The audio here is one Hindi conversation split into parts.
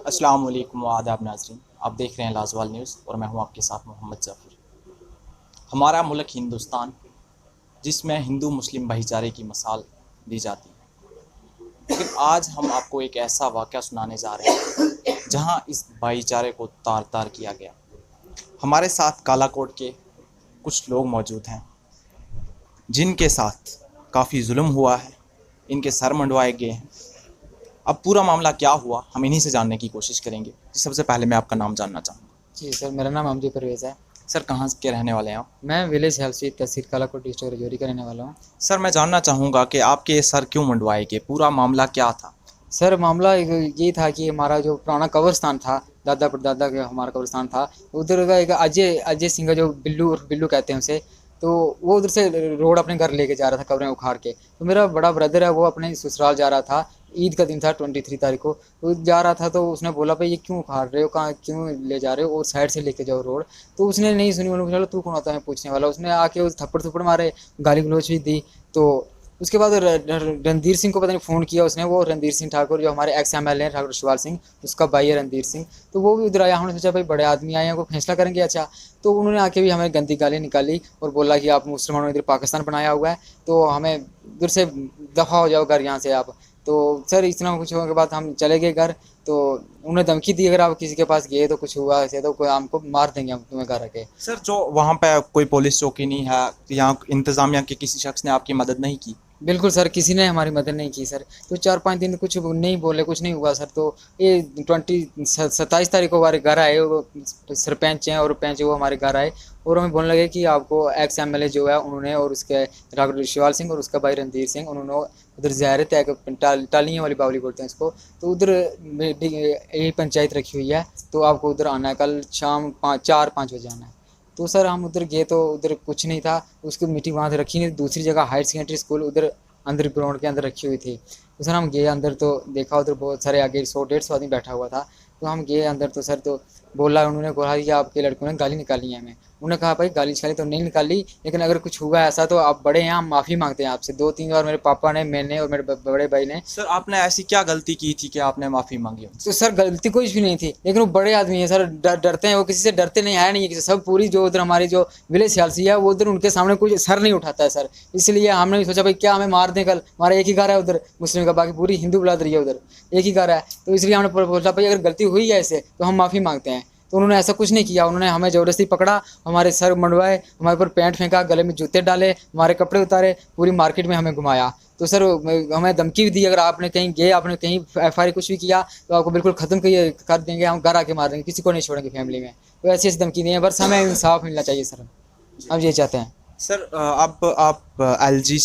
अस्सलाम वालेकुम व आदाब नाज़रीन। आप देख रहे हैं लाजवाल न्यूज़ और मैं हूं आपके साथ मोहम्मद ज़फ़र। हमारा मुल्क हिंदुस्तान, जिसमें हिंदू मुस्लिम भाईचारे की मिसाल दी जाती है, लेकिन आज हम आपको एक ऐसा वाक़या सुनाने जा रहे हैं जहां इस भाईचारे को तार तार किया गया। हमारे साथ कालाकोट के कुछ लोग मौजूद हैं जिनके साथ काफ़ी जुल्म हुआ है, इनके सर मंडवाए गए हैं। अब पूरा मामला क्या हुआ हम इन्हीं से जानने की कोशिश करेंगे। सबसे पहले मैं आपका नाम जानना चाहूँगा। जी सर, मेरा नाम अमजद परवेज़ है। सर, कहाँ के रहने वाले हैं आप? मैं विलेज हेल्सी तहसील कालाकोट डिस्ट्रिक्ट राजौरी का रहने वाला हूँ। सर, मैं जानना चाहूँगा कि आपके सर क्यों मंडवाए गए, पूरा मामला क्या था? सर, मामला ये था कि हमारा जो पुराना कब्रिस्तान था, दादा परदादा का हमारा कब्रिस्तान था, उधर का एक अजय अजय सिंह का जो बिल्लू बिल्लू कहते हैं उसे, तो वो उधर से रोड अपने घर लेके जा रहा था कब्रें उखाड़ के। तो मेरा बड़ा ब्रदर है, वो अपने ससुराल जा रहा था। ईद का दिन था 23 तारीख को, तो जा रहा था। तो उसने बोला भाई ये क्यों उखाड़ रहे हो, कहाँ क्यों ले जा रहे हो, और साइड से लेके जाओ रोड। तो उसने नहीं सुनी। उन्होंने बोला तू कौन होता है पूछने वाला। उसने आके उस थप्पड़ थप्पड़ मारे, गाली गलौज भी दी। तो उसके बाद रणधीर सिंह को पता नहीं फ़ोन किया उसने। वो रणधीर सिंह ठाकुर जो हमारे एक्स एमएलए हैं, ठाकुर शिवाल सिंह, उसका भाई है रणधीर सिंह। तो वो भी उधर आया। हमने सोचा भाई बड़े आदमी आए हैं, कोई फैसला करेंगे अच्छा। तो उन्होंने आके भी हमें गंदी गाली निकाली और बोला कि आप मुसलमानों ने इधर पाकिस्तान बनाया हुआ है, तो हमें इधर से दफ़ा हो जाओ घर यहाँ से आप। तो सर इतना कुछ होने के बाद हम चले गए घर। तो उन्हें धमकी दी अगर आप किसी के पास गए तो कुछ हुआ ऐसे तो कोई हमको मार देंगे, हम तुम्हें घर रखे। सर, जो वहाँ पे कोई पुलिस चौकी नहीं है, यहाँ इंतज़ामिया के किसी शख्स ने आपकी मदद नहीं की? बिल्कुल सर, किसी ने हमारी मदद नहीं की सर। तो 4-5 दिन कुछ नहीं बोले, कुछ नहीं हुआ सर। तो ये 27 तारीख को हमारे घर आए वो सरपंच हैं और पैंच, वो हमारे घर आए और हमें बोलने लगे कि आपको एक्स एमएलए जो है उन्होंने और उसके डॉक्टर शिवाल सिंह और उसका भाई रणधीर सिंह, उन्होंने उधर ज़्यारत है, टालियाँ वाली बावली बोलते हैं इसको। तो उधर यही पंचायत रखी हुई है, तो आपको उधर आना है कल शाम 4-5 बजे आना है। तो सर हम उधर गए तो उधर कुछ नहीं था। उसकी मीटिंग वहाँ से रखी नहीं, दूसरी जगह हायर सेकेंडरी स्कूल उधर अंदर ग्राउंड के अंदर रखी हुई थी। तो सर हम गए अंदर तो देखा उधर बहुत सारे आगे 100-150 आदमी बैठा हुआ था। तो हम गए अंदर तो सर तो बोला, उन्होंने कहा कि आपके लड़कों ने गाली निकाली है हमें। उन्होंने कहा भाई गाली निकाली तो नहीं निकाली, लेकिन अगर कुछ हुआ ऐसा तो आप बड़े हैं, हम माफ़ी मांगते हैं आपसे। 2-3 बार मेरे पापा ने, मैंने और मेरे बड़े भाई ने। सर, आपने ऐसी क्या गलती की थी कि आपने माफ़ी मांगी उनसे? तो सर गलती कुछ भी नहीं थी, लेकिन वो बड़े आदमी हैं सर, डरते हैं। वो किसी से डरते नहीं है, नहीं है किसी से। सब पूरी जो उधर हमारी जो विलेज सियालसी है वो उधर उनके सामने कुछ सर नहीं उठाता है सर। इसलिए हमने भी सोचा भाई क्या हमें मार दें कल, हमारा एक ही घर है उधर मुस्लिम का, बाकी पूरी हिंदू बिरादरी है उधर, एक ही घर है। तो इसलिए हमने बोला भाई अगर गलती हुई है ऐसे तो हम माफ़ी मांगते हैं। तो उन्होंने ऐसा कुछ नहीं किया। उन्होंने हमें ज़बरदस्ती पकड़ा, हमारे सर मंडवाए, हमारे ऊपर पैंट फेंका, गले में जूते डाले, हमारे कपड़े उतारे, पूरी मार्केट में हमें घुमाया। तो सर हमें धमकी भी दी अगर आपने कहीं गए, आपने कहीं एफआईआर कुछ भी किया तो आपको बिल्कुल ख़त्म कर देंगे, हम घर आके मार देंगे, किसी को नहीं छोड़ेंगे फैमिली में। तो ऐसी ऐसी धमकी दी है, बस हमें इंसाफ मिलना चाहिए सर, हम ये चाहते हैं। सर, अब आप एलजी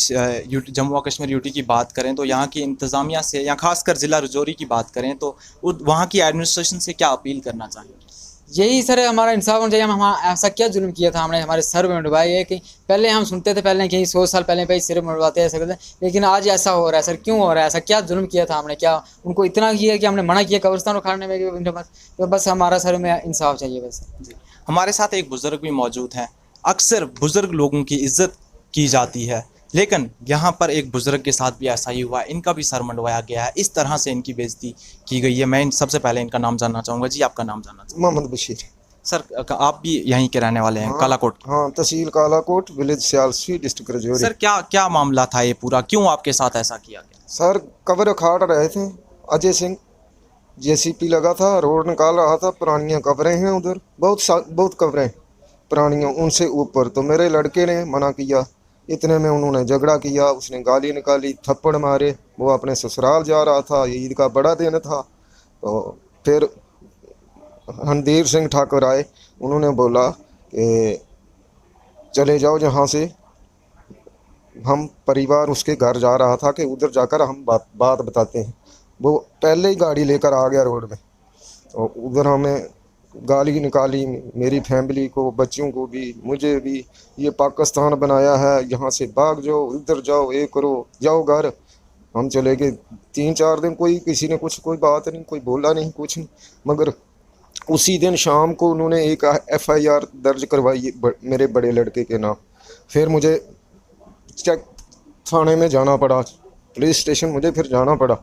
यूटी जम्मू और कश्मीर यूटी की बात करें तो यहाँ की इंतज़ामिया से या खासकर ज़िला राजौरी की बात करें तो वहाँ की एडमिनिस्ट्रेशन से क्या अपील करना चाहेंगे? यही सर हमारा इंसाफ होना चाहिए। हम ऐसा क्या जुल्म किया था हमने, हमारे सर मंडवाए है कि पहले हम सुनते थे, पहले कहीं 100 साल पहले भाई सिर मंडवाते ऐसा करते, लेकिन आज ऐसा हो रहा है सर। क्यों हो रहा है ऐसा, क्या जुल्म किया था हमने, क्या उनको इतना किया कि हमने मना किया कब्रिस्तान उखाड़ने में? तो बस हमारा सर में इंसाफ चाहिए बस। जी, हमारे साथ एक बुज़ुर्ग भी मौजूद हैं। अक्सर बुज़ुर्ग लोगों की इज़्ज़त की जाती है, लेकिन यहाँ पर एक बुज़ुर्ग के साथ भी ऐसा ही हुआ है। इनका भी सर मंडवाया गया है, इस तरह से इनकी बेइज्जती की गई है। मैं सबसे पहले इनका नाम जानना चाहूँगा। जी, आपका नाम जानना चाहूँगा। मोहम्मद बशीर। सर, आप भी यहीं के रहने वाले हैं, हाँ, कालाकोट के? हाँ, तहसील Kalakot, village Sialsi, district Rajouri. Sir, क्या क्या मामला था ये पूरा, क्यों आपके साथ ऐसा किया गया? सर कब्र उखाड़ रहे थे, अजय सिंह जेसीपी लगा था, रोड निकाल रहा था। पुरानियां कब्रें हैं उधर, बहुत कब्रें पुरानियां, उनसे ऊपर। तो मेरे लड़के ने मना किया, इतने में उन्होंने झगड़ा किया, उसने गाली निकाली, थप्पड़ मारे। वो अपने ससुराल जा रहा था, ईद का बड़ा दिन था। तो फिर रणधीर सिंह ठाकुर आए, उन्होंने बोला कि चले जाओ यहाँ से। हम परिवार उसके घर जा रहा था कि उधर जाकर हम बात बताते हैं। वो पहले ही गाड़ी लेकर आ गया रोड में, तो उधर हमें गाली निकाली, मेरी फैमिली को, बच्चों को भी, मुझे भी। ये पाकिस्तान बनाया है, यहाँ से भाग जाओ, उधर जाओ, ये करो, जाओ घर। हम चले गए। 3-4 दिन कोई किसी ने कोई बात नहीं, कोई बोला नहीं, कुछ नहीं। मगर उसी दिन शाम को उन्होंने एक एफआईआर दर्ज करवाई मेरे बड़े लड़के के नाम। फिर मुझे चेक थाने में जाना पड़ा, पुलिस स्टेशन मुझे फिर जाना पड़ा।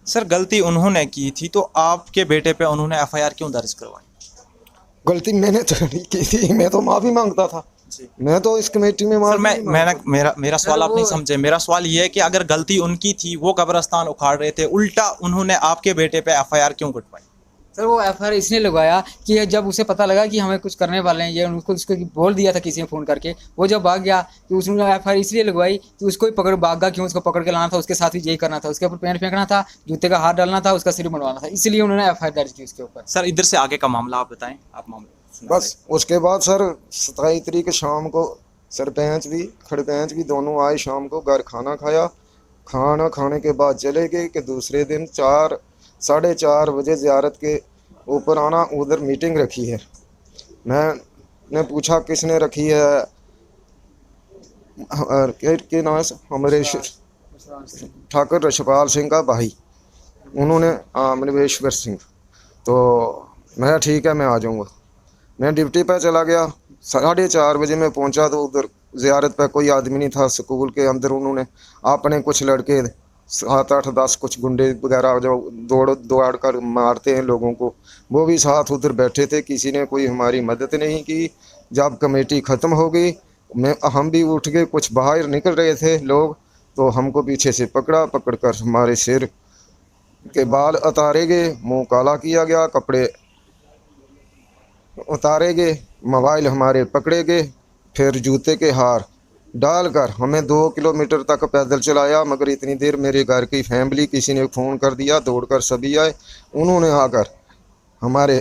सर गलती उन्होंने की थी तो आपके बेटे पे उन्होंने एफआईआर क्यों दर्ज करवाई? गलती मैंने तो नहीं की थी, मैं तो माफ़ी मांगता था। जी मैं तो इस कमेटी में सर माफ़ी मैं नहीं मांगता। मेरा सवाल आप नहीं वो- समझे। मेरा सवाल ये है कि अगर गलती उनकी थी, वो कब्रिस्तान उखाड़ रहे थे, उल्टा उन्होंने आपके बेटे पे एफआईआर क्यों कटवाई? सर वो एफआईआर इसलिए लगवाया कि जब उसे पता लगा कि हमें कुछ करने वाले हैं, ये उनको उसको बोल दिया था किसी ने फ़ोन करके, वो जब भाग गया तो उसने एफआईआर इसलिए लगवाई कि उसको ही पकड़ भागा क्यों, उसको पकड़ के लाना था, उसके साथ भी यही करना था, उसके ऊपर पेन फेंकना था, जूते का हाथ डालना था, उसका सिर बनवाना था, इसलिए उन्होंने एफआईआर दर्ज की उसके ऊपर। सर इधर से आगे का मामला आप बताएं, आप मामला सुना बस उसके बाद सर 27 तारीख शाम को सरपंच भी खड़पंच भी दोनों आए, शाम को घर खाना खाया। खाना खाने के बाद चले गए कि दूसरे दिन 4 साढ़े 4 बजे ज़ियारत के ऊपर आना, उधर मीटिंग रखी है। मैंने पूछा किसने रखी है, के नाम से हमारे ठाकुर रशपाल सिंह का भाई, उन्होंने अमरेश्वर सिंह। तो मैं ठीक है मैं आ जाऊँगा। मैं ड्यूटी पर चला गया, 4:30 बजे मैं पहुंचा तो उधर ज़ियारत पे कोई आदमी नहीं था। स्कूल के अंदर उन्होंने अपने कुछ लड़के 7 8 10 कुछ गुंडे वगैरह जो दौड़ दौड़ कर मारते हैं लोगों को, वो भी साथ उधर बैठे थे। किसी ने कोई हमारी मदद नहीं की। जब कमेटी ख़त्म हो गई हम भी उठ के कुछ बाहर निकल रहे थे लोग, तो हमको पीछे से पकड़ कर हमारे सिर के बाल उतारे गए, मुँह काला किया गया, कपड़े उतारे गए, मोबाइल हमारे पकड़े गए, फिर जूते के हार डालकर हमें 2 किलोमीटर तक पैदल चलाया। मगर इतनी देर मेरे घर की फैमिली किसी ने फ़ोन कर दिया, दौड़कर सभी आए। उन्होंने आकर हमारे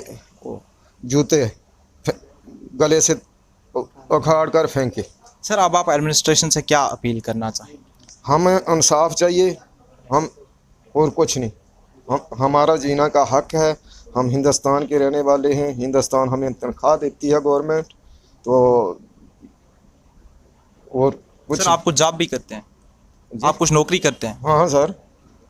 जूते गले से उखाड़ कर फेंके। सर अब आप एडमिनिस्ट्रेशन से क्या अपील करना चाहेंगे? हमें इंसाफ चाहिए, हम और कुछ नहीं। हमारा जीना का हक है। हम हिंदुस्तान के रहने वाले हैं, हिंदुस्तान हमें तनख्वाह देती है गवर्नमेंट, तो और कुछ। सर आप कुछ जॉब भी करते हैं? जी। आप कुछ नौकरी करते हैं? हाँ सर,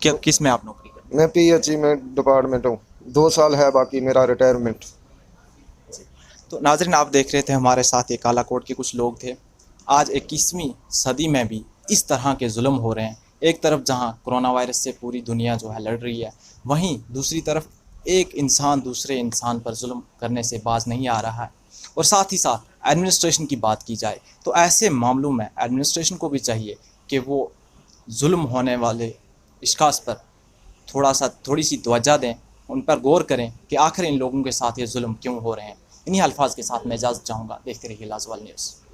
क्या किस में आप नौकरी करते मैं PHE में डिपार्टमेंट हूँ। 2 साल है बाकी मेरा रिटायरमेंट। हैं? तो नाज़रीन आप देख रहे थे हमारे साथ ये कालाकोट के कुछ लोग थे। आज 21वीं सदी में भी इस तरह के जुल्म हो रहे हैं। एक तरफ जहां कोरोना वायरस से पूरी दुनिया जो है लड़ रही है, वहीं दूसरी तरफ एक इंसान दूसरे इंसान पर जुल्म करने से बाज नहीं आ रहा है। और साथ ही साथ एडमिनिस्ट्रेशन की बात की जाए तो ऐसे मामलों में एडमिनिस्ट्रेशन को भी चाहिए कि वो जुल्म होने वाले इश्खास पर थोड़ी सी तवज्जो दें, उन पर गौर करें कि आखिर इन लोगों के साथ ये जुल्म क्यों हो रहे हैं। इन्हीं अल्फाज के साथ मैं इजाज़त चाहूँगा। देखते रहिए लाजवाल न्यूज़।